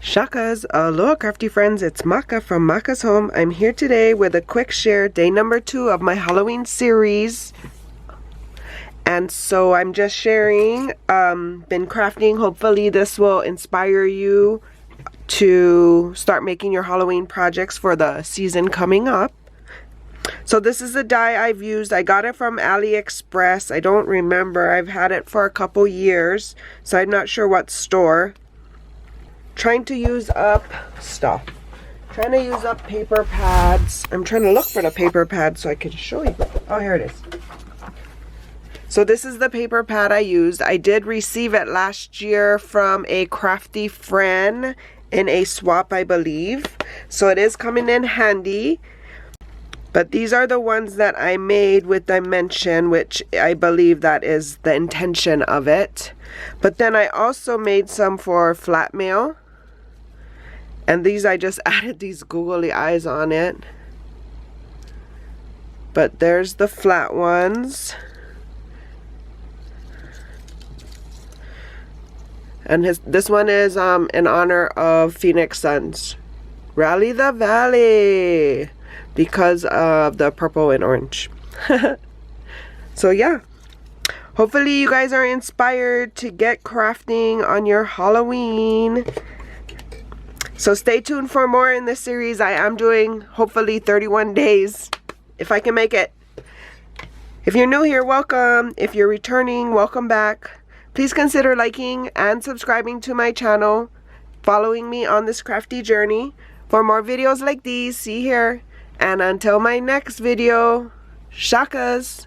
Shakas, aloha crafty friends, it's Maka from Makaz Home. I'm here today with a quick share, day number 2 of my Halloween series. And so I'm just sharing, been crafting. Hopefully this will inspire you to start making your Halloween projects for the season coming up. So this is the die I've used. I got it from AliExpress. I don't remember. I've had it for a couple years, so I'm not sure what store. Trying to use up stuff. Trying to use up paper pads. I'm trying to look for the paper pad so I can show you. Oh, here it is. So this is the paper pad I used. I did receive it last year from a crafty friend in a swap, I believe. So it is coming in handy. But these are the ones that I made with dimension, which I believe that is the intention of it. But then I also made some for flat mail. And these, I just added these googly eyes on it. But there's the flat ones. And this one is in honor of Phoenix Suns. Rally the Valley! Because of the purple and orange. So yeah. Hopefully you guys are inspired to get crafting on your Halloween. So stay tuned for more in this series. I am doing hopefully 31 days, if I can make it. If you're new here, welcome. If you're returning, welcome back. Please consider liking and subscribing to my channel, following me on this crafty journey. For more videos like these, see here. And until my next video, shakas!